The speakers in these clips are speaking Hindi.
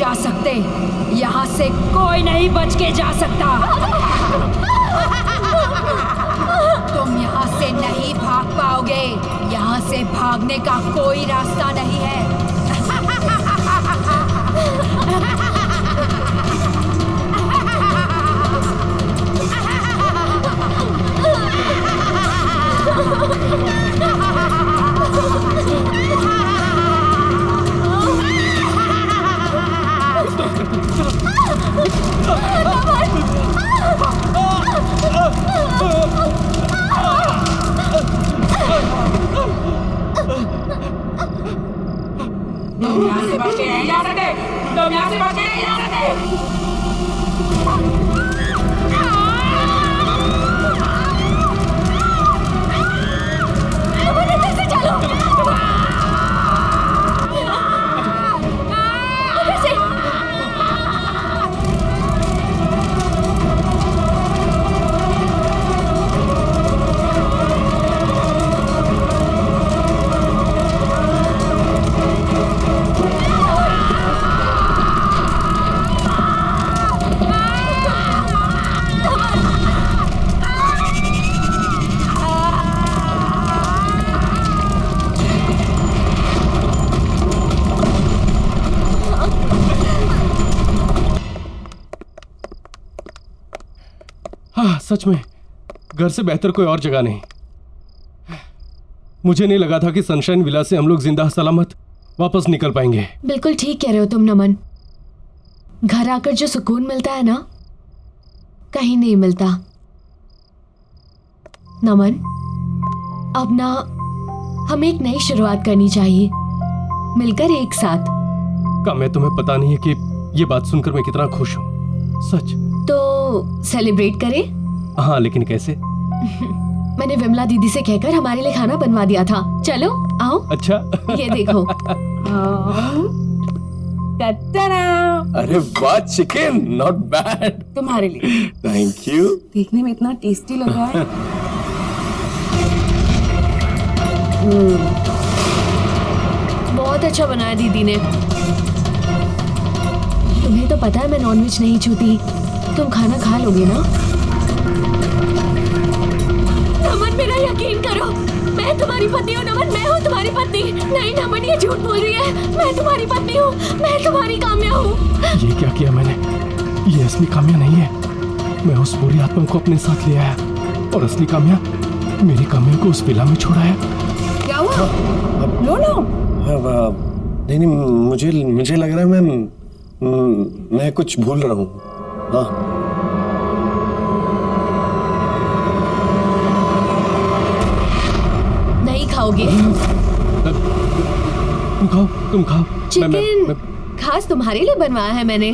जा सकते। यहाँ से कोई नहीं बच के जा सकता। तुम यहाँ से नहीं भाग पाओगे। यहाँ से भागने का कोई रास्ता नहीं है। यहाँ से बच के नहीं जा सकते। तुम यहाँ से बच के नहीं जा सकते। सच में घर से बेहतर कोई और जगह नहीं। मुझे नहीं लगा था कि सनशाइन विला से हम लोग जिंदा सलामत वापस निकल पाएंगे। बिल्कुल ठीक कह रहे हो तुम नमन। घर आकर जो सुकून मिलता है ना, कहीं नहीं मिलता। नमन, अब ना हमें एक नई शुरुआत करनी चाहिए, मिलकर एक साथ। मैं तुम्हें पता नहीं है कि ये बात सुनकर मैं कितना खुश हूँ। सच। तो सेलिब्रेट करें? हाँ, लेकिन कैसे? मैंने विमला दीदी से कहकर हमारे लिए खाना बनवा दिया था। चलो आओ। अच्छा। ये देखो। अरे वाह, चिकन नॉट बैड। तुम्हारे लिए। Thank you. देखने में इतना टेस्टी लग रहा है। बहुत अच्छा बनाया दीदी ने। तुम्हें तो पता है मैं नॉनवेज नहीं छूती। तुम खाना खा लोगे ना? नमन, मेरा यकीन करो, मैं तुम्हारी पत्नी हूँ। नमन, मैं हूँ तुम्हारी पत्नी। नहीं नमन, ये झूठ बोल रही है। मैं तुम्हारी पत्नी हूँ। मैं तुम्हारी काम्या हूँ। ये क्या किया मैंने? ये असली काम्या नहीं है। मैं उस बुरी आत्मा को अपने साथ ले आया और असली काम्या मेरी काम्या को उस विला में छोड़ा है। क्या हुआ? लो लो। नहीं, मुझे लग रहा है मैं कुछ भूल रहा हूँ। हाँ। नहीं खाओगे? तुम खाओ। चिकन खास तुम्हारे लिए बनवाया है मैंने।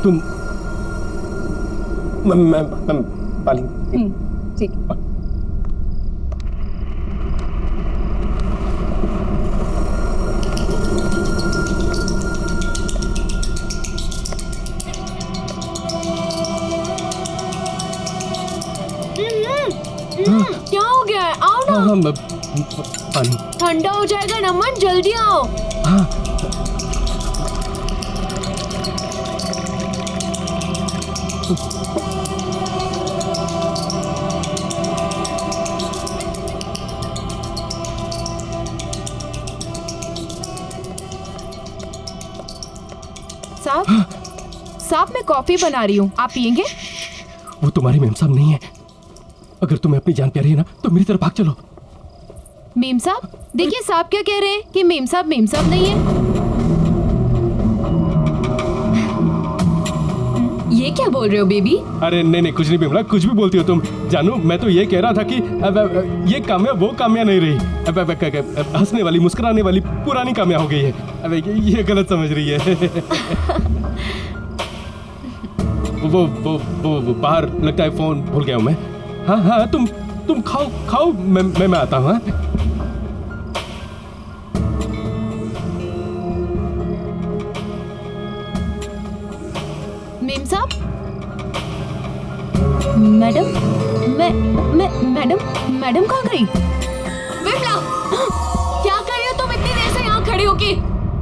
तुम मैं पाली। ठीक। क्या हो गया है? आओ ना। हाँ, पानी ठंडा हो जाएगा नमन, जल्दी आओ। हाँ। साहब मैं कॉफी बना रही हूँ, आप पियेंगे? वो तुम्हारी मेम साहब नहीं है। अगर तुम्हें अपनी जान प्यारी है ना तो मेरी तरफ भाग चलो। मेम साहब? देखिए साहब क्या कह रहे हैं कि मेम साहब नहीं है। ये क्या बोल रहे हो बेबी? अरे नहीं, कुछ नहीं बिमला, कुछ भी बोलती हो तुम। जानू, मैं तो ये कह रहा था कि ये काम्या वो काम्या नहीं रही। हंसने वाली, मुस्कुराने वाली पुरानी काम्या हो गई है। अब ये गलत समझ रही है। वो बाहर लगता है फोन भूल गया हूँ मैं। हाँ, तुम खाओ, मैं आता हूँ। मेम साहब? मैडम कहाँ गई? विमला, क्या कर रही हो तुम इतनी देर से यहाँ खड़ी होके?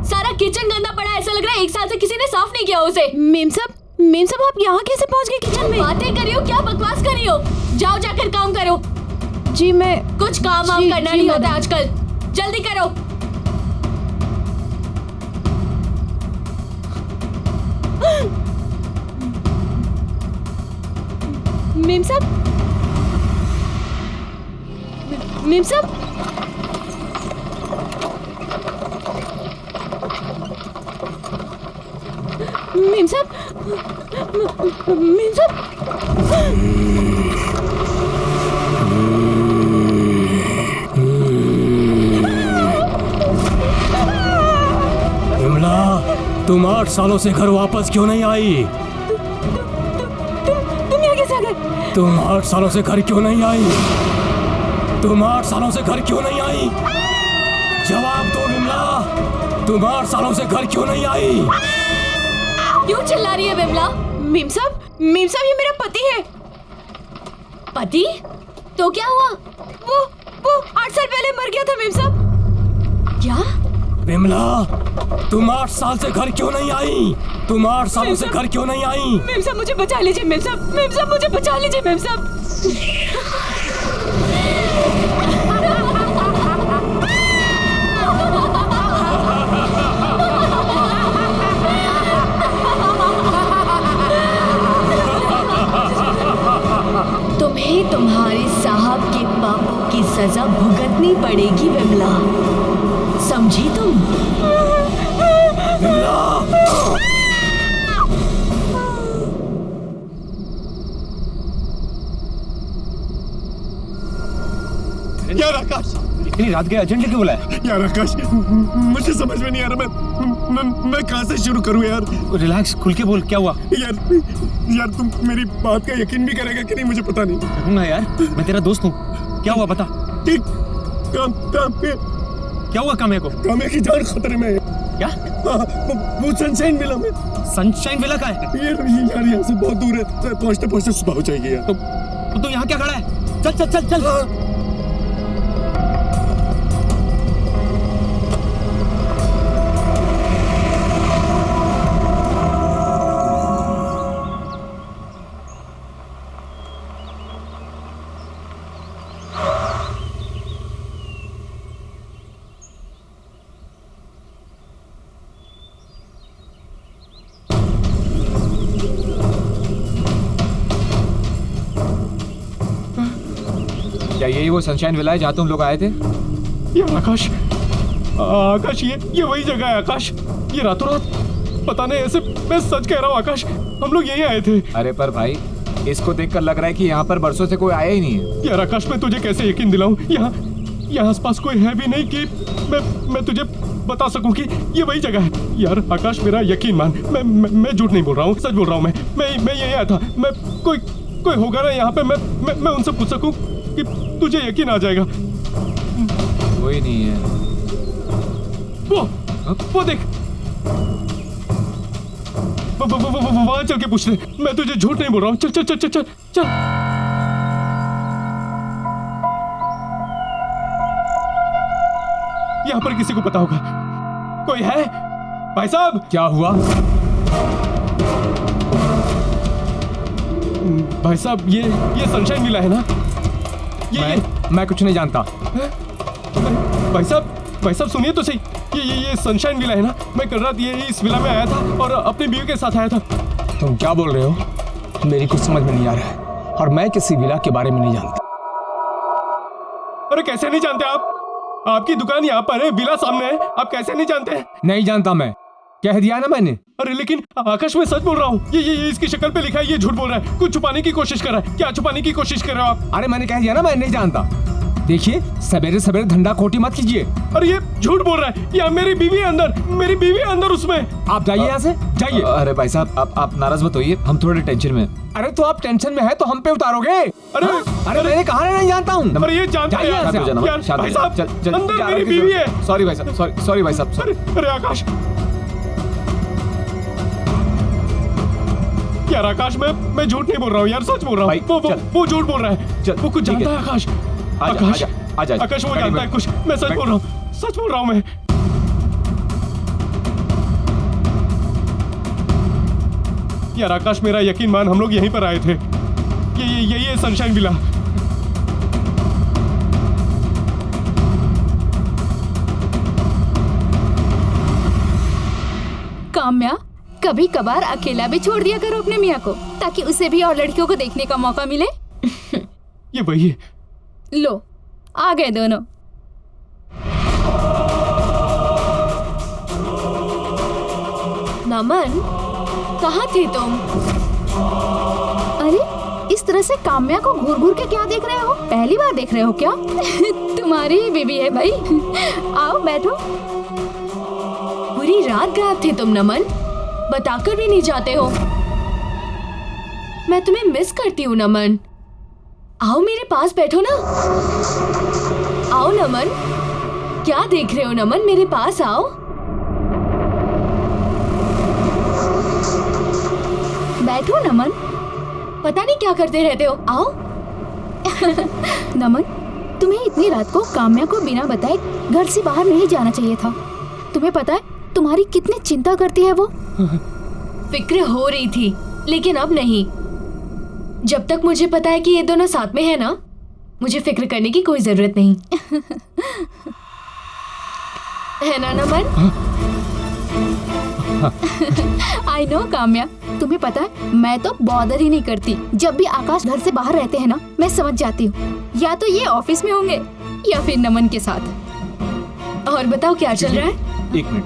सारा किचन गंदा पड़ा है, ऐसा लग रहा है 1 साल से किसी ने साफ नहीं किया उसे। मेम साहब आप यहाँ कैसे पहुँच गए किचन में? बातें कर रही हो क्या बकवास कर रही हो? जाओ जाकर काम करो। जी मैं कुछ काम वाम करना नहीं होता आजकल, जल्दी करो। मेम साहब मेम साहब मेम साहब मेम साहब विमला, तुम 8 सालों से घर वापस क्यों नहीं आई? तुम यहाँ कैसे आ गए? तुम 8 सालों से घर क्यों नहीं आई? तुम 8 सालों से घर क्यों नहीं आई? जवाब दो विमला, तुम 8 सालों से घर क्यों नहीं आई? क्यों चिल्ला रही है विमला? मेम साहब ये मेरा पति है। पति? तो क्या हुआ? वो 8 साल पहले मर गया था मेम साहब। क्या? विमला, तुम 8 साल से घर क्यों नहीं आई? तुम 8 सालों से घर क्यों नहीं आई? मेम साहब मुझे बचा लीजिए मेम साहब मुझे बचा लीजिए मेम साहब। तुम्हें तुम्हारे साहब के पापों की सजा भुगतनी पड़ेगी विमला, समझी तुम? यार आकाश, इतनी रात के अर्जेंट क्यों बुलाया? यार आकाश, मुझे समझ में नहीं आ रहा, मैं कहाँ से शुरू करूँ यार? रिलैक्स, खुल के बोल, क्या हुआ? यार तुम मेरी बात का यकीन भी करेगा कि नहीं मुझे पता नहीं। करूंगा यार, मैं तेरा दोस्त हूँ। क्या हुआ बता? ठीक, काम क्या हुआ काम्या को? काम्या की जान खतरे में है। क्या? वो सनशाइन विला में। सनशाइन विला का है? यार यहाँ से बहुत दूर है, पहुँचते पहुँचते सुबह हो जाएगी यार। तो तू यहाँ क्या खड़ा है? चल चल चल चल। क्या यही वो सनशाइन विला है जहाँ तुम लोग आए थे? यार आकाश ये वही जगह है आकाश। ये रातों रात पता नहीं, ऐसे मैं सच कह रहा हूँ आकाश, हम लोग यहीं आए थे। अरे पर भाई, इसको देखकर लग रहा है कि यहाँ पर बरसों से कोई आया ही नहीं है। यार आकाश, मैं तुझे कैसे यकीन दिलाऊं? यहाँ आसपास कोई है भी नहीं कि मैं तुझे बता सकूं कि ये वही जगह है। यार आकाश, मेरा यकीन मान, मैं झूठ नहीं बोल रहा हूँ, सच बोल रहा हूँ। मैं यहीं आया था। मैं कोई होगा ना यहाँ पे, मैं उनसे पूछ सकूं कि तुझे यकीन आ जाएगा। कोई नहीं है। वो देख, वहां चल के पूछ ले। मैं तुझे झूठ नहीं बोल रहा हूँ। चल चल चल चल चल चल। यहाँ पर किसी को पता होगा। कोई है भाई साहब? क्या हुआ? भाई साहब, ये सनशाइन विला है ना? मैं कुछ नहीं जानता। भाई साहब सुनिए तो सही। ये सनशाइन विला है ना? मैं कल रात इस विला में आया था और अपनी बीवी के साथ आया था। तुम क्या बोल रहे हो? मेरी कुछ समझ में नहीं आ रहा है, और मैं किसी विला के बारे में नहीं जानता। अरे कैसे नहीं जानते आप? आपकी दुकान यहाँ पर है, विला सामने है, आप कैसे नहीं जानते? नहीं जानता, मैं कह दिया ना मैंने। अरे लेकिन आकाश, मैं सच बोल रहा हूँ। ये इसकी शक्ल पे लिखा है, ये झूठ बोल रहा है। कुछ छुपाने की कोशिश कर रहा है। क्या छुपाने की कोशिश कर रहे हो आप? अरे मैंने कह दिया ना, मैं नहीं जानता। देखिए, सवेरे सवेरे धंधा खोटी मत कीजिए। अरे ये झूठ बोल रहा है। या मेरी बीवी अंदर उसमें। आप जाइए यहाँ से, जाइए। अरे भाई साहब, आप नाराज मत होइए, हम थोड़े टेंशन में। अरे तो आप टेंशन में है तो हम पे उतारोगे? अरे मैंने कहा नहीं जानता हूँ। अरे ये जानता है यार। भाई साहब, अंदर मेरी बीवी है। सॉरी भाई साहब, सॉरी भाई साहब। अरे आकाश, यार आकाश, मैं झूठ नहीं बोल रहा हूँ यार, सच बोल रहा हूँ। वो झूठ बोल रहा है। वो कुछ जानता है आकाश। आकाश वो जानता है कुछ। मैं सच बोल रहा हूँ, सच बोल रहा हूँ मैं। यार आकाश, मेरा यकीन मान, हम लोग यहीं पर आए थे। ये सनशाइन विला। काम्या, कभी कभार अकेला भी छोड़ दिया करो अपने मियाँ को, ताकि उसे भी और लड़कियों को देखने का मौका मिले। ये वही है। लो, आ गए दोनों। नमन, कहाँ थे तुम? अरे, इस तरह से काम्या को घूर घूर के क्या देख रहे हो? पहली बार देख रहे हो क्या? तुम्हारी ही बीवी है भाई। आओ बैठो। पूरी रात गायब थे तुम नमन, बताकर भी नहीं जाते हो। मैं तुम्हें मिस करती हूँ नमन। आओ मेरे पास बैठो ना। आओ नमन। क्या देख रहे हो नमन, मेरे पास आओ। बैठो नमन। पता नहीं क्या करते रहते हो, आओ। नमन, तुम्हें इतनी रात को काम्या को बिना बताए घर से बाहर नहीं जाना चाहिए था। तुम्हें पता है तुम्हारी कितनी चिंता करती है वो? फिक्र हो रही थी, लेकिन अब नहीं। जब तक मुझे पता है कि ये दोनों साथ में है ना, मुझे फिक्र करने की कोई जरूरत नहीं। है ना नमन? आई नो काम्या, तुम्हें पता है मैं तो बॉदर ही नहीं करती। जब भी आकाश घर से बाहर रहते हैं ना, मैं समझ जाती हूँ या तो ये ऑफिस में होंगे या फिर नमन के साथ। और बताओ क्या चल रहा है? 1 मिनट।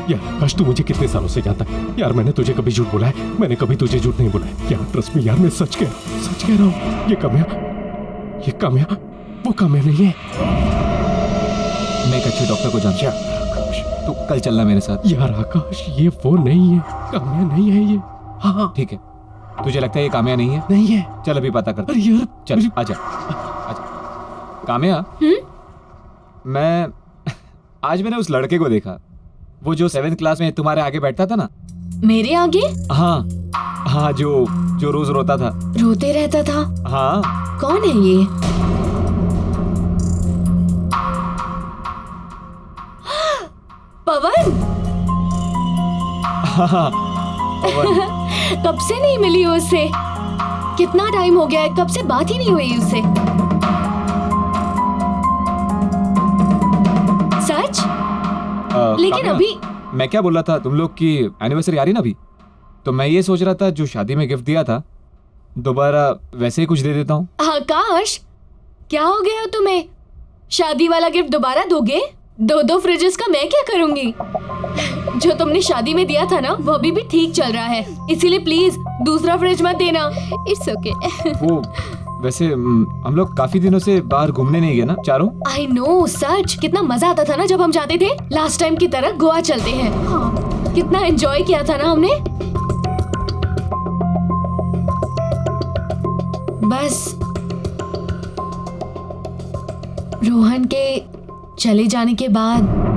यार आकाश, तू मुझे कितने सालों से जानता है? यार मैंने तुझे कभी झूठ बोला है? मैंने कभी तुझे झूठ नहीं बोला है। यार ट्रस्ट मी यार, मैं सच कह रहा हूँ। ये काम्या वो काम्या नहीं है। मैं एक अच्छे डॉक्टर को जानता हूँ। तू कल चलना मेरे साथ। यार आकाश, ये वो नहीं है, काम्या नहीं है ये। हाँ ठीक है, तुझे लगता है ये काम्या नहीं है? नहीं है। चल अभी पता करते। अरे यार चल आजा। काम्या, आज मैंने उस लड़के को देखा, वो जो 7th क्लास में तुम्हारे आगे बैठता था ना। मेरे आगे? हाँ, जो रोज रोता था, रोते रहता था। हाँ। कौन है ये? पवन। हाँ, पवन। कब से नहीं मिली हो उससे? कितना टाइम हो गया है, कब से बात ही नहीं हुई उससे। सच? लेकिन काम्या, अभी मैं क्या बोल रहा था, तुम लोग की एनिवर्सरी आ रही ना अभी, तो मैं ये सोच रहा था जो शादी में गिफ्ट दिया था दोबारा वैसे ही कुछ दे देता हूँ। आकाश, क्या हो गया हो तुम्हें? शादी वाला गिफ्ट दोबारा दोगे? 2 फ्रिजेस का मैं क्या करूंगी? जो तुमने शादी में दिया था ना, वो अभी भी ठीक चल रहा है, इसीलिए प्लीज दूसरा फ्रिज मत देना। It's okay. वो वैसे हम लोग काफी दिनों से बाहर घूमने नहीं गए ना चारों। आई नो, सच कितना मजा आता था ना जब हम जाते थे। लास्ट टाइम की तरह गोवा चलते हैं। हाँ, कितना एंजॉय किया था ना हमने। बस रोहन के चले जाने के बाद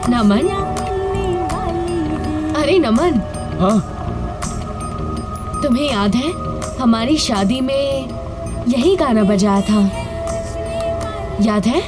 नमन। अरे नमन, हाँ तुम्हें याद है हमारी शादी में यही गाना बजाया था? याद है?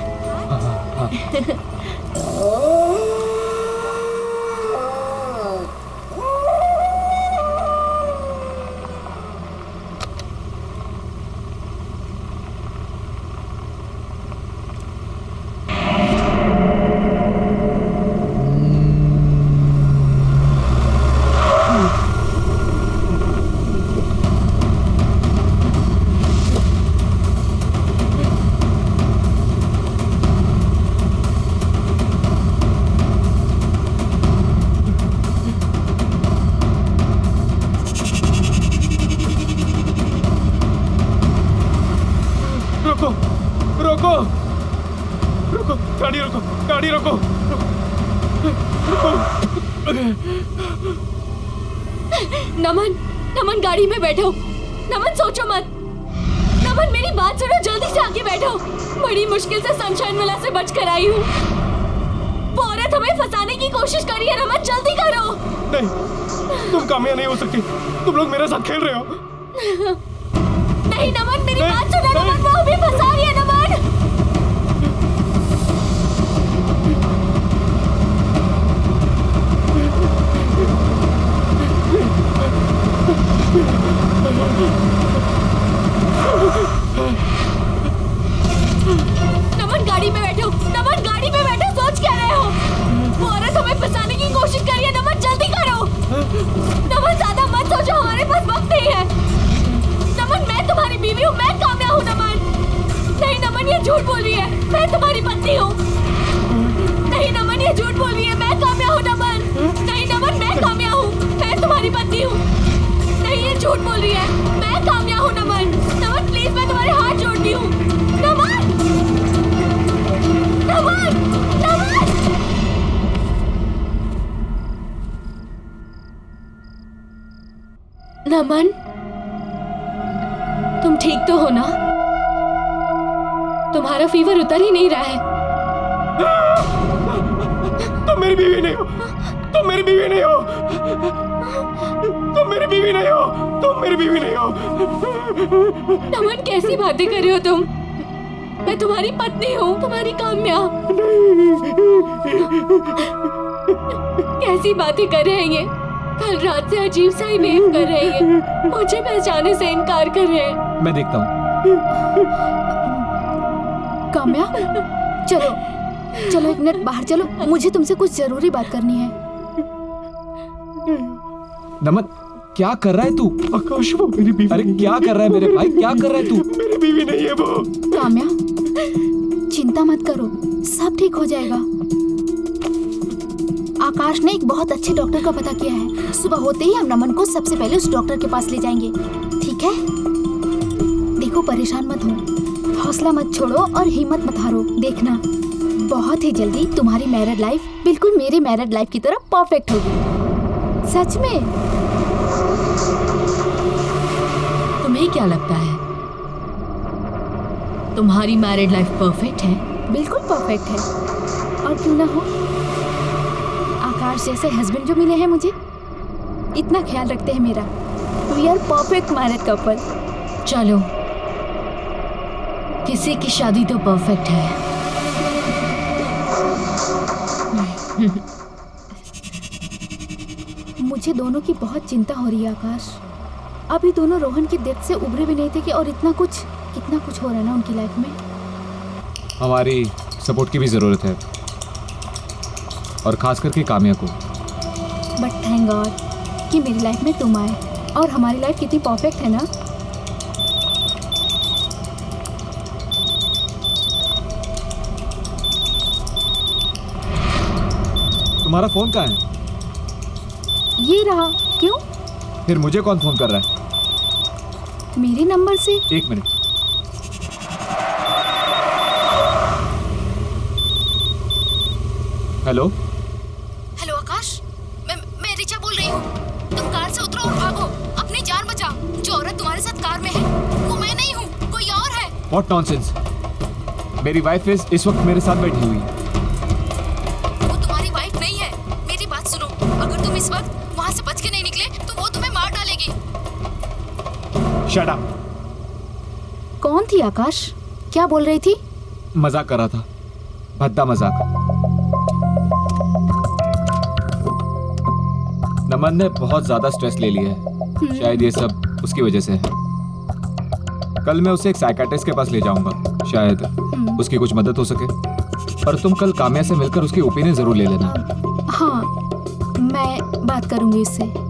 रोको, गाड़ी रोको। नमन, नमन गाड़ी में बैठो। नमन सोचो मत। नमन मेरी बात सुनो, जल्दी से आके बैठो। बड़ी मुश्किल से सनशाइन विला से बच कर आई हूँ। वो औरत हमें फंसाने की कोशिश कर रही है। नमन जल्दी करो। नहीं, तुम कामयाब नहीं हो सकती। तुम लोग मेरे साथ खेल रहे हो। नहीं नमन, मेरी बात सुनो। नमन वो हमें फंसा रही है। नमन नमन गाड़ी में बैठो। नमन गाड़ी में बैठो। सोच क्या रहे हो? वो औरत हमें फंसाने की कोशिश कर रही है। नमन जल्दी करो। नमन ज्यादा मत सोचो, हमारे पास वक्त नहीं है। नमन मैं तुम्हारी बीवी हूँ, मैं कामयाब हूँ। नमन नहीं, नमन ये झूठ बोल रही है। मैं तुम्हारी पत्नी हूँ। नहीं नमन ये झूठ बोल रही है। मैं कामयाब हूँ। नमन नहीं, नमन मैं कामयाब हूँ। मैं तुम्हारी पत्नी हूँ। नहीं ये झूठ बोल रही है। मैं कामयाब हूँ। नमन नमन प्लीज, मैं तुम्हारे हाथ जोड़ती हूँ। नमन नमन नमन नमन तुम ठीक तो हो ना? तुम्हारा फीवर उतर ही नहीं रहा है। तुम मेरी बीवी नहीं हो। तुम मेरी बीवी नहीं हो। तुम मेरी बीवी नहीं हो। तुम मेरी बीवी नहीं हो। नमन कैसी बातें कर रहे हो तुम? मैं तुम्हारी पत्नी हूँ, तुम्हारी कामयाब। कैसी बातें कर रहे हैं ये? कल रात से अजीब सा ही बिहेव कर रहे हैं। मुझे पहचाने से इनकार कर रहे हैं। मैं देखता हूँ। काम्या चलो चलो, एक मिनट बाहर चलो। मुझे तुमसे कुछ जरूरी बात करनी है। नमन क्या कर रहा है तू? आकाश वो मेरी बीवी। अरे क्या कर रहा है मेरे भाई? क्या कर रहा है तू? मेरी बीवी नहीं है वो। काम्या चिंता मत करो, सब ठीक हो जाएगा। आकाश ने एक बहुत अच्छे डॉक्टर का पता किया है। सुबह होते ही हम नमन को सबसे पहले उस डॉक्टर के पास ले जाएंगे, ठीक है? देखो परेशान मत हो, हौसला मत छोड़ो और हिम्मत मत हारो। देखना बहुत ही जल्दी तुम्हारी मैरिड लाइफ बिल्कुल मेरी मैरिड लाइफ की तरह परफेक्ट होगी। सच में। तुम्हें क्या लगता है तुम्हारी मैरिड लाइफ परफेक्ट है? बिल्कुल परफेक्ट है, और क्यों ना हो। आकाश जैसे हस्बैंड जो मिले हैं मुझे, इतना ख्याल रखते हैं मेरा। We are perfect married couple. चलो किसी की शादी तो परफेक्ट है। मुझे दोनों की बहुत चिंता हो रही है आकाश। अभी दोनों रोहन की डेथ से उभरे भी नहीं थे कि और कितना कुछ हो रहा है ना उनकी लाइफ में। हमारी सपोर्ट की भी जरूरत है, और खास करके काम्या को। बट थैंक गॉड कि मेरी लाइफ में तुम आए, और हमारी लाइफ कितनी परफेक्ट है ना। तुम्हारा फोन कहाँ है? ये रहा। क्यों? फिर मुझे कौन फोन कर रहा है? मेरे नंबर से। एक मिनट। हेलो हेलो आकाश, मैं रिचा बोल रही हूँ। तुम कार से उतरो और भागो, अपनी जान बचाओ। जो औरत तुम्हारे साथ कार में है वो मैं नहीं हूँ, कोई और है। What nonsense. मेरी वाइफ इस वक्त मेरे साथ बैठी हुई है। वो तुम्हारी वाइफ नहीं है। मेरी बात सुनो, अगर तुम इस वक्त वहाँ से बच के नहीं निकले तो वो तुम्हें मार डालेगी। Shut up. कौन थी आकाश? क्या बोल रही थी? मजाक कर रहा था, भद्दा मजाक। नमन ने बहुत ज्यादा स्ट्रेस ले लिया है, शायद ये सब उसकी वजह से है। कल मैं उसे एक साइकियाट्रिस्ट के पास ले जाऊंगा, शायद उसकी कुछ मदद हो सके। पर तुम कल काम्या से मिलकर उसकी ओपिनियन जरूर ले लेना। हाँ, मैं बात करूंगी इससे।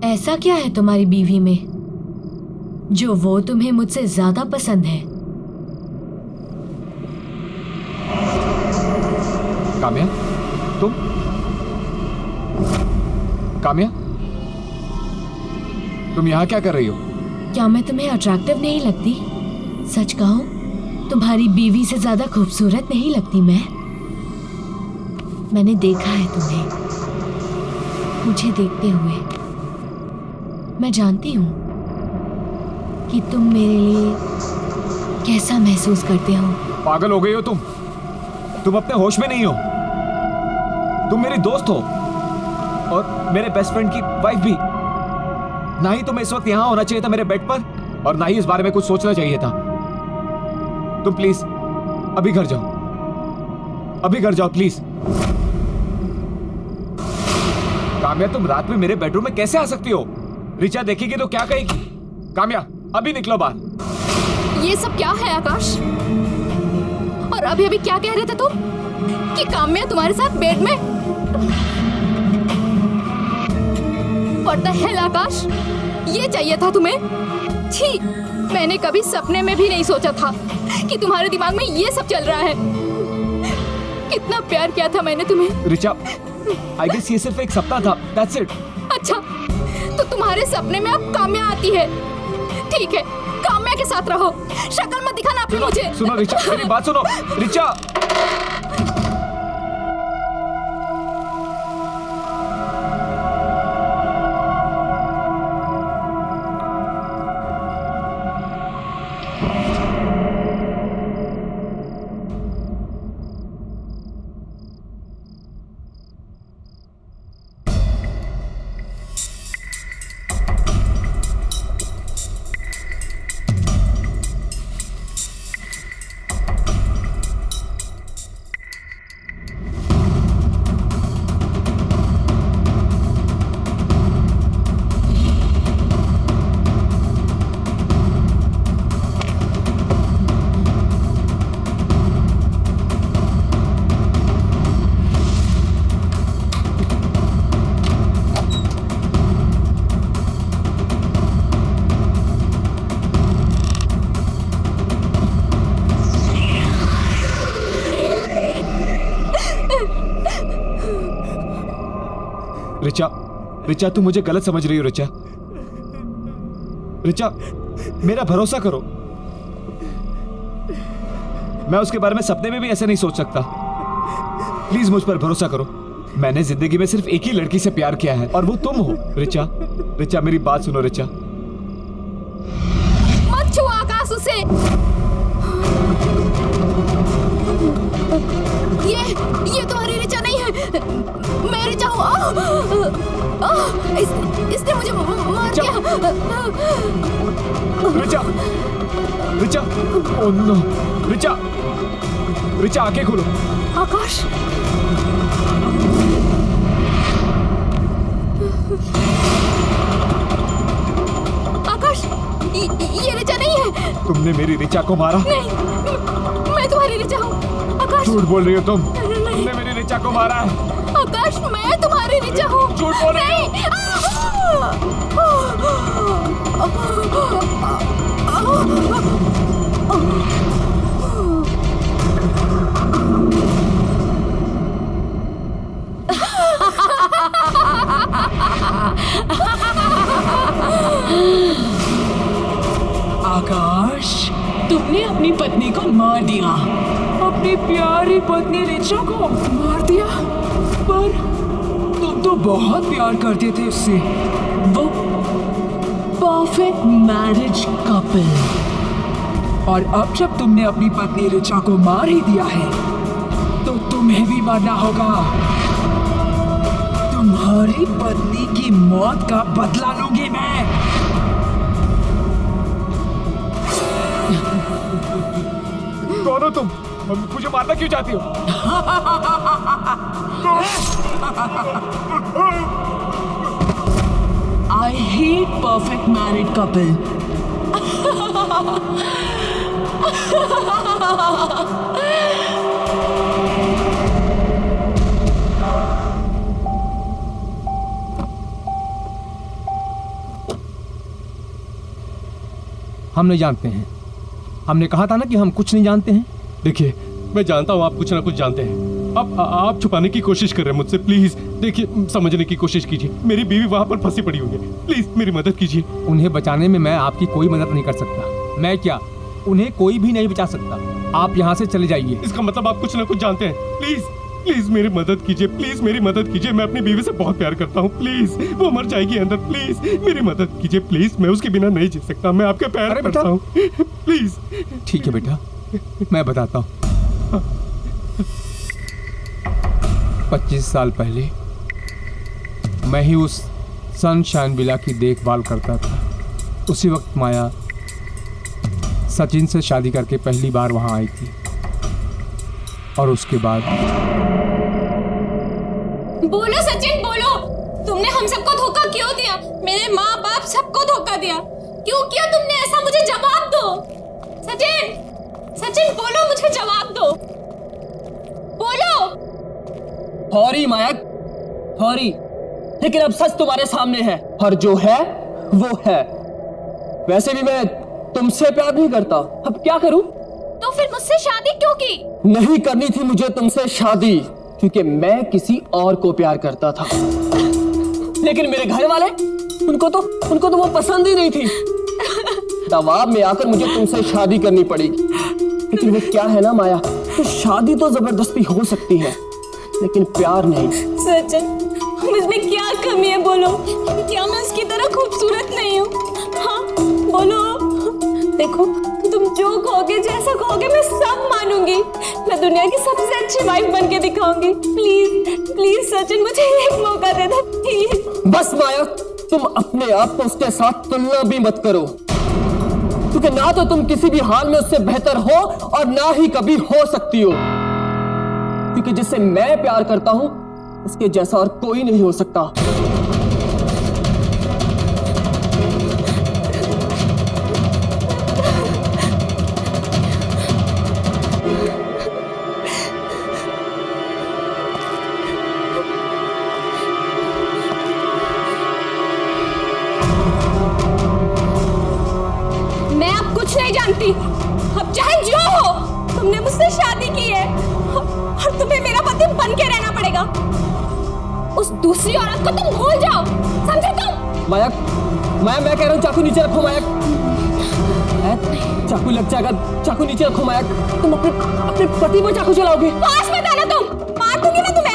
ऐसा क्या है तुम्हारी बीवी में जो वो तुम्हें मुझसे ज्यादा पसंद है? काम्या, तुम? काम्या, तुम यहाँ क्या कर रही हो? क्या मैं तुम्हें अट्रैक्टिव नहीं लगती? सच कहो, तुम्हारी बीवी से ज्यादा खूबसूरत नहीं लगती मैंने देखा है तुम्हें, मुझे देखते हुए। मैं जानती हूँ कि तुम मेरे लिए कैसा महसूस करते हो। पागल हो गई हो तुम? तुम अपने होश में नहीं हो। तुम मेरी दोस्त हो और मेरे बेस्ट फ्रेंड की वाइफ भी। ना ही तुम्हें इस वक्त यहाँ होना चाहिए था मेरे बेड पर, और ना ही इस बारे में कुछ सोचना चाहिए था। तुम प्लीज अभी घर जाओ, अभी घर जाओ प्लीज। काम्या, तुम रात में मेरे बेडरूम में कैसे आ सकती हो? रिचा देखेगी तो क्या कहेगी? काम्या, अभी निकलो बाहर। ये सब क्या है आकाश? और अभी अभी क्या कह रहे थे तुम कि काम्या तुम्हारे साथ बेड में? What the hell आकाश, ये चाहिए था तुम्हें? छी, मैंने कभी सपने में भी नहीं सोचा था कि तुम्हारे दिमाग में ये सब चल रहा है। कितना प्यार किया था मैंने तुम्हें। रिचा, आई गेस ये सिर्फ एक सपना था, that's it। अच्छा, तो तुम्हारे सपने में अब काम्या आती है। ठीक है, काम्या के साथ रहो, शक्ल मत दिखाना अपनी मुझे। सुनो रिचा, मेरी बात सुनो। रिचा, रिचा, रिचा, तुम मुझे गलत समझ रही हो। रिचा, रिचा, मेरा भरोसा करो। मैं उसके बारे में सपने में भी ऐसे नहीं सोच सकता। प्लीज मुझ पर भरोसा करो। मैंने जिंदगी में सिर्फ एक ही लड़की से प्यार किया है और वो तुम हो। रिचा, रिचा, मेरी बात सुनो। रिचा, मत छुओ आकाश उसे। ये तुम्हारी रिचा नहीं है। मैं रिचा हूँ। इसने मुझे मार दिया। Richa, Richa, oh no. रिचा, रिचा, आंखें खोलो। आकाश, आकाश, ये रिचा नहीं है। तुमने मेरी रिचा को मारा? नहीं, मैं तुम्हारी रिचा हूँ। आकाश, झूठ बोल रही हो तुम। तुमने मेरी रिचा को मारा है। आकाश, मैं तुम्हारी रिचा हूँ। झूठ बोल रही हो। आकाश, तुमने अपनी पत्नी को मार दिया। अपनी प्यारी पत्नी रिचा को मार दिया? पर तुम तो बहुत प्यार करते थे उससे। वो परफेक्ट मैरिज कपल। और अब जब तुमने अपनी पत्नी रिचा को मार ही दिया है तो तुम्हें भी मरना होगा। तुम्हारी पत्नी की मौत का बदला लूंगी मैं। कौन हो तुम? मुझे मारना क्यों चाहती हो? I hate perfect married couple. हम नहीं जानते हैं। हमने कहा था ना कि हम कुछ नहीं जानते हैं। देखिए, मैं जानता हूँ आप कुछ ना कुछ जानते हैं, आप छुपाने की कोशिश कर रहे हैं मुझसे। प्लीज देखिए, समझने की कोशिश कीजिए। मेरी बीवी वहाँ पर फंसी पड़ी हुई है। प्लीज मेरी मदद कीजिए। उन्हें बचाने में मैं आपकी कोई मदद नहीं कर सकता। मैं क्या, उन्हें कोई भी नहीं बचा सकता। आप यहाँ से चले जाइए। इसका मतलब आप कुछ ना कुछ जानते हैं। प्लीज प्लीज मेरी मदद कीजिए। प्लीज मेरी मदद कीजिए। मैं अपनी बीवी से बहुत प्यार करता हूँ। प्लीज, वो मर जाएगी अंदर। प्लीज मेरी मदद कीजिए। प्लीज, मैं उसके बिना नहीं जी सकता। मैं आपके पैर पड़ता हूँ। प्लीज। ठीक है बेटा, मैं बताता हूँ। 25 साल पहले मैं ही उस सनशाइन विला की देखभाल करता था। उसी वक्त माया सचिन से शादी करके पहली बार वहां आई थी। और उसके बाद बोलो सचिन, बोलो, तुमने हम सबको धोखा क्यों दिया? मेरे माँ बाप सबको धोखा दिया। क्यों किया तुमने ऐसा? मुझे जवाब दो सचिन। सचिन बोलो, मुझे जवाब दो, बोलो। सॉरी मायक, सॉरी, लेकिन अब सच तुम्हारे सामने है और जो है वो है। वैसे भी मैं तुमसे प्यार नहीं करता, अब क्या करूं? तो फिर मुझसे शादी क्यों की? नहीं करनी थी मुझे तुमसे शादी, क्योंकि मैं किसी और को प्यार करता था। लेकिन मेरे घर वाले, उनको तो वो पसंद ही नहीं थी। दबाव में आकर मुझे तुमसे शादी करनी पड़ेगी। लेकिन वो क्या है ना माया, तो शादी तो जबरदस्ती हो सकती है, लेकिन प्यार नहीं। सचिन, मुझमें क्या कमी है बोलो? क्या मैं उसकी तरह खूबसूरत नहीं हूँ? हाँ बोलो। देखो, तुम जो कहोगे, जैसा कहोगे, मैं सब मानूंगी। मैं दुनिया की सबसे अच्छी वाइफ बन के दिखाऊंगी। प्लीज प्लीज सचिन, मुझे एक मौका दे दो प्लीज। बस माया, तुम अपने आप को उसके साथ तुलना भी मत करो, क्योंकि ना तो तुम किसी भी हाल में उससे बेहतर हो और ना ही कभी हो सकती हो। क्योंकि जिससे मैं प्यार करता हूं, उसके जैसा और कोई नहीं हो सकता। मैं अब कुछ नहीं जानती। अब चाहे जो हो, तुमने मुझसे शादी की है और तुम्हें मेरा पति बन के रहना पड़ेगा। उस दूसरी औरत को तुम भूल जाओ, समझे तुम? माया, मैं कह रहा हूँ चाकू नीचे रखो माया। चाकू लग जाएगा, चाकू नीचे रखो माया। तुम अपने पति पर चाकू चलाओगे? पास मत आना, तुम मार दूंगी मैं तुम्हें।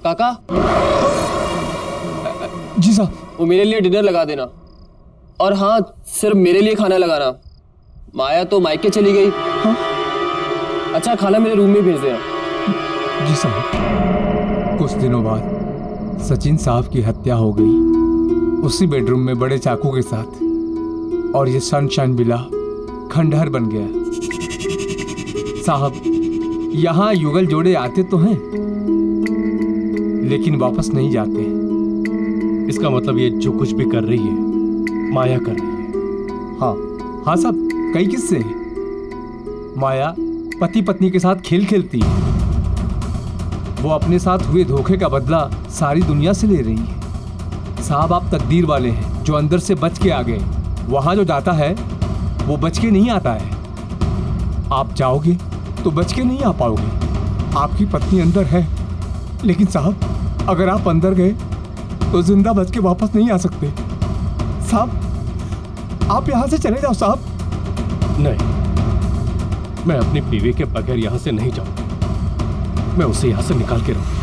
काका, जी साहब। वो मेरे लिए डिनर लगा देना, और हाँ, सिर्फ मेरे लिए खाना लगाना। माया तो मायके चली गई। हाँ? अच्छा, खाना मेरे रूम में भेज देना। जी साहब। कुछ दिनों बाद सचिन साहब की हत्या हो गई, उसी बेडरूम में बड़े चाकू के साथ, और ये सनशाइन विला खंडहर बन गया। साहब, यहाँ युगल जोड़े आते तो हैं, लेकिन वापस नहीं जाते। इसका मतलब ये जो कुछ भी कर रही है, माया कर रही है। हाँ साहब, कई किस्से हैं। माया पति पत्नी के साथ खेल खेलती है। वो अपने साथ हुए धोखे का बदला सारी दुनिया से ले रही है। साहब, आप तकदीर वाले हैं जो अंदर से बच के आ गए। वहां जो जाता है वो बच के नहीं आता है। आप जाओगे तो बच के नहीं आ पाओगे। आपकी पत्नी अंदर है, लेकिन साहब अगर आप अंदर गए तो जिंदा बच के वापस नहीं आ सकते। साहब आप यहाँ से चले जाओ साहब। नहीं, मैं अपनी बीवी के बगैर यहाँ से नहीं जाऊँ। मैं उसे यहाँ से निकाल के रहूँ।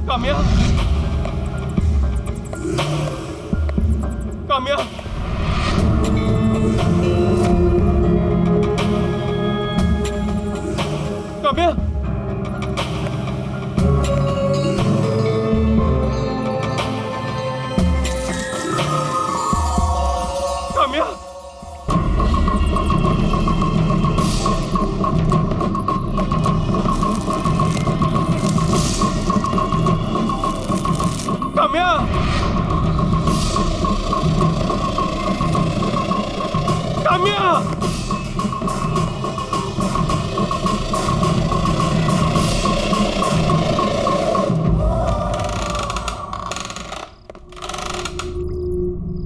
काम्या, काम्या, काम्या, काम्या, काम्या, काम्या,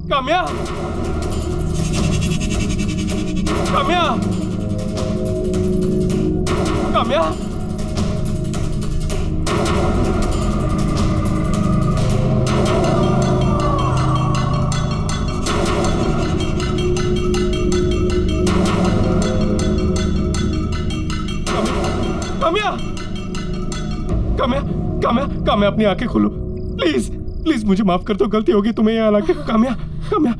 काम्या, काम्या, काम्या, काम्या, काम्या, काम्या, काम्या अपनी आंखें खोलो प्लीज, प्लीज मुझे माफ कर दो, गलती होगी तुम्हें यहाँ लाके। काम्या, काम्या,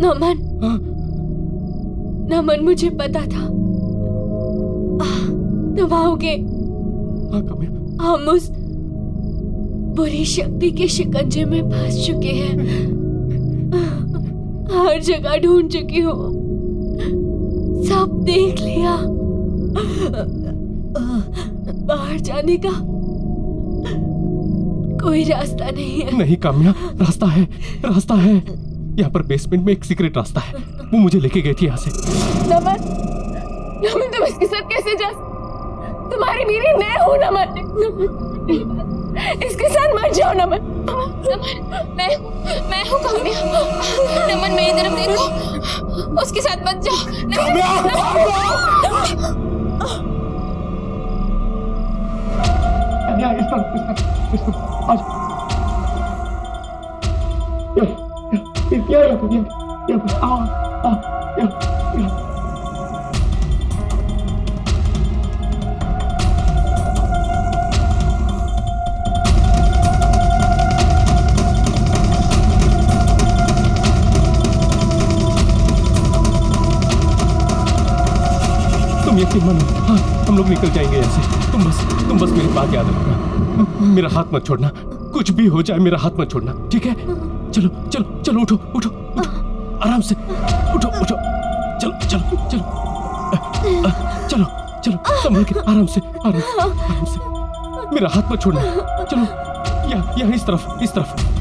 नमन, नमन मुझे पता था तुम आओगे। हाँ काम्या, हम उस बुरी शक्ति के शिकंजे में फंस चुके हैं। हर जगह ढूंढ चुकी हूँ, सब देख लिया। बाहर जाने का कोई रास्ता नहीं है। नहीं काम्या, रास्ता है, रास्ता है। यहाँ पर बेसमेंट में एक सीक्रेट रास्ता है, वो मुझे लेके गई थी यहाँ से। नमन, नमन तुम इसके साथ कैसे जा? तुम्हारी बीवी मैं हूँ नमन। इसके साथ मत जाओ नमन। नमन मैं हूँ काम्या। नमन मेरी तरफ देखो, उसके साथ मत जाओ। तुम यकीन मानो, हाँ हम लोग निकल जाएंगे यहाँ से। तुम बस मेरी बात याद रखना, मेरा हाथ मत छोड़ना। कुछ भी हो जाए मेरा हाथ मत छोड़ना, ठीक है? चलो चलो चलो, उठो उठो उठो, आराम से उठो उठो, चलो चलो चलो चलो चलो, संभल के, आराम से आराम से आराम से, मेरा हाथ मत छोड़ना। चलो यहाँ इस तरफ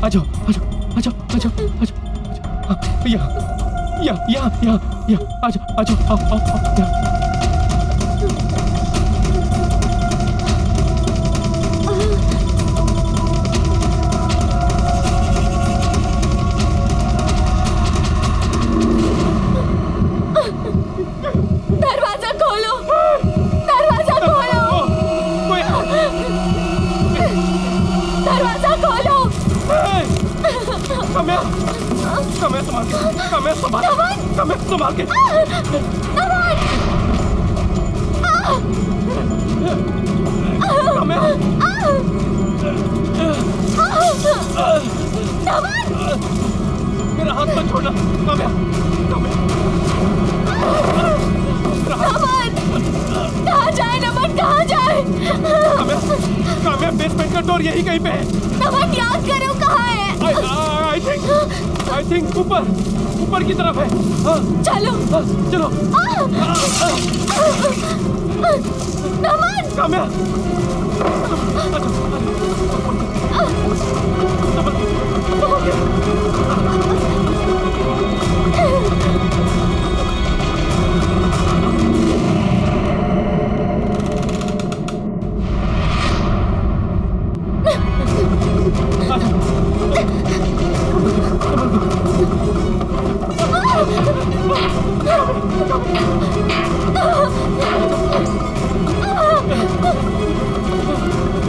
आ जाओ आ जाओ आ जाओ आ जाओ आ जाओ, यहाँ आ जाओ आओ। दरवाजा खोलो, दरवाजा खोलो, दरवाजा खोलो। काम्या, काम्या संभाल के, काम्या संभाल के। काम्या, मेरा हाथ मत छोड़ना काम्या, कहाँ जाए नमन, कहाँ जाए? काम्या, बेसमेंट का डोर यही कहीं पे है। नमन याद करो कहाँ है? आई आई थिंक ऊपर की तरफ है। हाँ, चलो हाँ, चलो। नमन काम्या,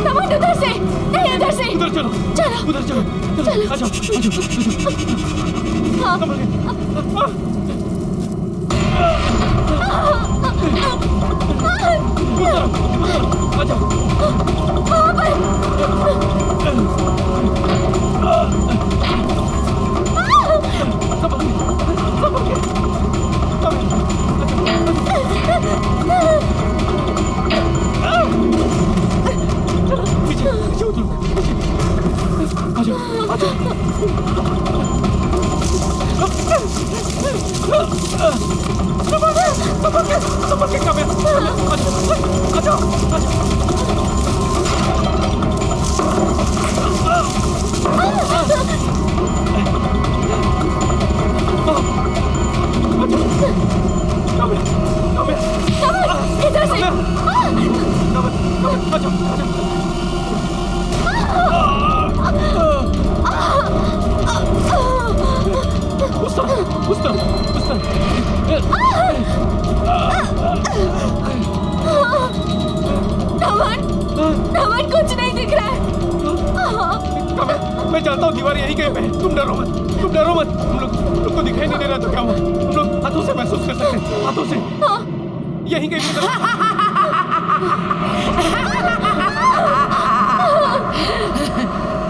नमन उधर से नहीं, इधर से। उधर चलो, चलो उधर चलो, चलो, आ जाओ, हाँ। आ जाओ। वहाँ पर। पीछे उतरो, आ जाओ, आ जाओ। संभल के काम्या, आ जाओ, आ जाओ। इधर से। नमन कुछ नहीं दिख रहा है। मैं जानता हूँ दीवार यही कहीं पे है। तुम डरो मत। हम लोग को दिखाई नहीं दे रहा तो क्या हुआ? हम लोग हाथों से महसूस कर सकते हैं, हाथों से। यहीं कहीं पे।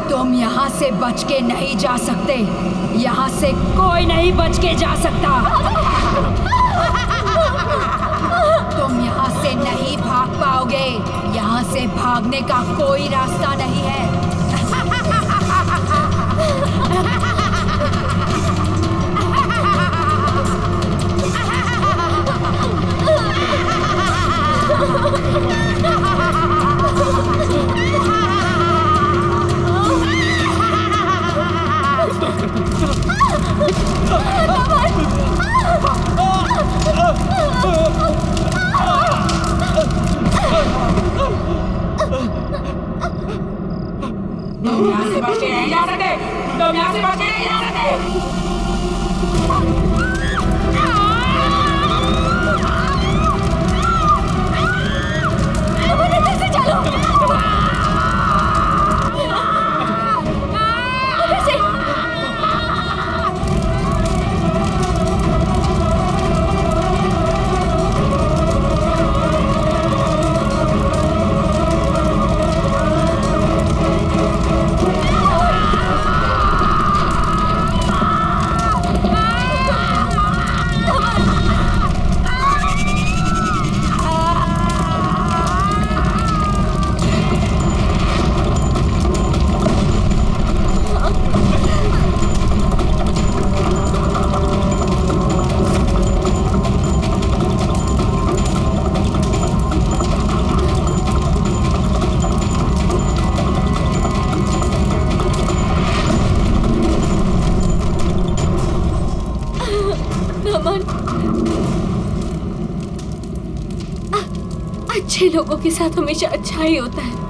तुम यहाँ से बच के नहीं जा सकते। यहाँ से कोई नहीं बच के जा सकता। तुम यहाँ से नहीं भाग पाओगे। यहाँ से भागने का कोई रास्ता नहीं है। अच्छे लोगों के साथ हमेशा अच्छा ही होता है।